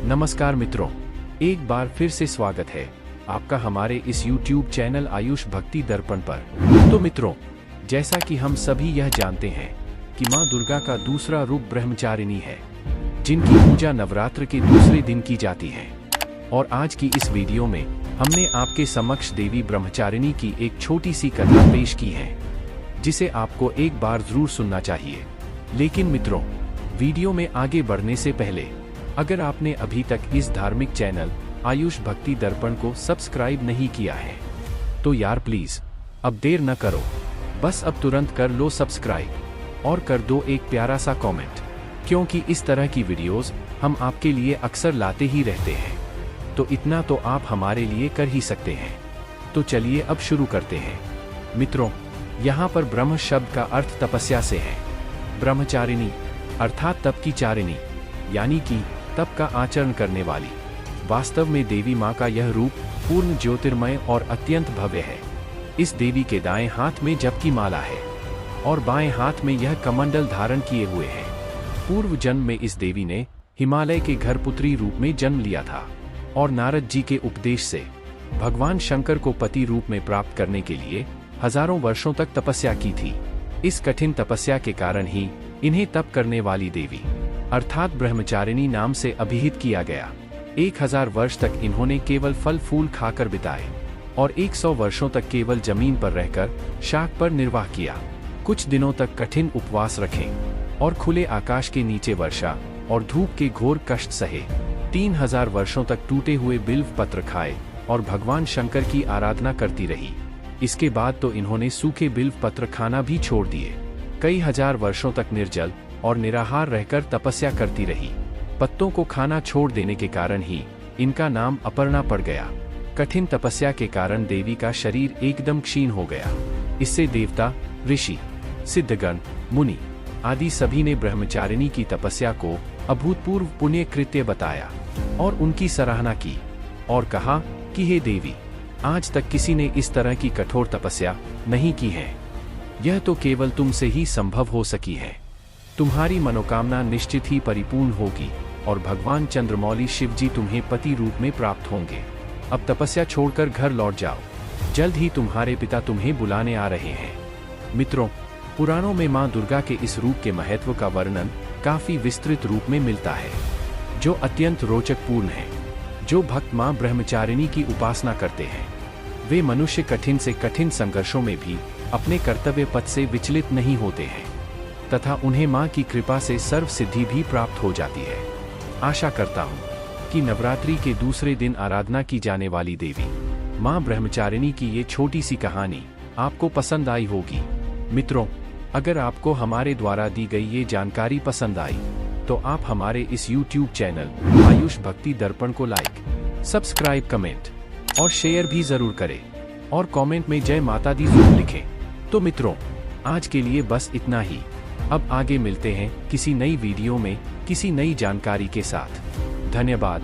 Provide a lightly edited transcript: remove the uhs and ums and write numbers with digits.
नमस्कार मित्रों, एक बार फिर से स्वागत है आपका हमारे इस YouTube चैनल आयुष भक्ति दर्पण पर। तो मित्रों, जैसा कि हम सभी यह जानते हैं कि मां दुर्गा का दूसरा रूप ब्रह्मचारिणी है, जिनकी पूजा नवरात्र के दूसरे दिन की जाती है। और आज की इस वीडियो में हमने आपके समक्ष देवी ब्रह्मचारिणी की एक छोटी सी कथा पेश की है, जिसे आपको एक बार जरूर सुनना चाहिए। लेकिन मित्रों, वीडियो में आगे बढ़ने से पहले अगर आपने अभी तक इस धार्मिक चैनल आयुष भक्ति दर्पण को सब्सक्राइब नहीं किया है तो यार प्लीज अब देर न करो, बस अब तुरंत कर लो सब्सक्राइब और कर दो एक प्यारा सा कमेंट, क्योंकि इस तरह की वीडियोस हम आपके लिए अक्सर लाते ही रहते हैं। तो इतना तो आप हमारे लिए कर ही सकते हैं। तो चलिए अब शुरू करते हैं। मित्रों, यहाँ पर ब्रह्म शब्द का अर्थ तपस्या से है। ब्रह्मचारिणी अर्थात तप की चारिणी, यानी कि तप का आचरण करने वाली। वास्तव में देवी माँ का यह रूप पूर्ण ज्योतिर्मय और अत्यंत भव्य है। इस देवी के दाएं हाथ में जप की माला है और बाएं हाथ में यह कमंडल धारण किए हुए है। पूर्व जन्म में इस देवी ने हिमालय के घर पुत्री रूप में जन्म लिया था और नारद जी के उपदेश से भगवान शंकर को पति रूप में प्राप्त करने के लिए हजारों वर्षों तक तपस्या की थी। इस कठिन तपस्या के कारण ही इन्हें तप करने वाली देवी अर्थात ब्रह्मचारिणी नाम से अभिहित किया गया। 1000 वर्ष तक इन्होंने केवल फल फूल खाकर बिताए और 100 वर्षों तक केवल जमीन पर रहकर शाक पर निर्वाह किया। कुछ दिनों तक कठिन उपवास रखे और खुले आकाश के नीचे वर्षा और धूप के घोर कष्ट सहे। 3000 वर्षों तक टूटे हुए बिल्व पत्र खाए और भगवान शंकर की आराधना करती रही। इसके बाद तो इन्होंने सूखे बिल्व पत्र खाना भी छोड़ दिए। कई हजार वर्षों तक निर्जल और निराहार रहकर तपस्या करती रही। पत्तों को खाना छोड़ देने के कारण ही इनका नाम अपर्णा पड़ गया। कठिन तपस्या के कारण देवी का शरीर एकदम क्षीण हो गया। इससे देवता, ऋषि, सिद्धगण, मुनि आदि सभी ने ब्रह्मचारिणी की तपस्या को अभूतपूर्व पुण्य कृत्य बताया और उनकी सराहना की और कहा कि हे देवी, आज तक किसी ने इस तरह की कठोर तपस्या नहीं की है। यह तो केवल तुमसे ही संभव हो सकी है। तुम्हारी मनोकामना निश्चित ही परिपूर्ण होगी और भगवान चंद्रमौली शिवजी तुम्हें पति रूप में प्राप्त होंगे। अब तपस्या छोड़कर घर लौट जाओ, जल्द ही तुम्हारे पिता तुम्हें बुलाने आ रहे हैं। मित्रों, पुराणों में मां दुर्गा के इस रूप के महत्व का वर्णन काफी विस्तृत रूप में मिलता है, जो अत्यंत रोचकपूर्ण है। जो भक्त मां ब्रह्मचारिणी की उपासना करते हैं, वे मनुष्य कठिन से कठिन संघर्षों में भी अपने कर्तव्य पथ से विचलित नहीं होते हैं तथा उन्हें मां की कृपा से सर्व सिद्धि भी प्राप्त हो जाती है। आशा करता हूं कि नवरात्रि के दूसरे दिन आराधना की जाने वाली देवी मां ब्रह्मचारिणी की ये छोटी सी कहानी आपको पसंद आई होगी। मित्रों, अगर आपको हमारे द्वारा दी गई ये जानकारी पसंद आई तो आप हमारे इस YouTube चैनल आयुष भक्ति दर्पण को लाइक, सब्सक्राइब, कमेंट और शेयर भी जरूर करें और कमेंट में जय माता दी जरूर लिखें। तो मित्रों, आज के लिए बस इतना ही। अब आगे मिलते हैं किसी नई वीडियो में किसी नई जानकारी के साथ। धन्यवाद।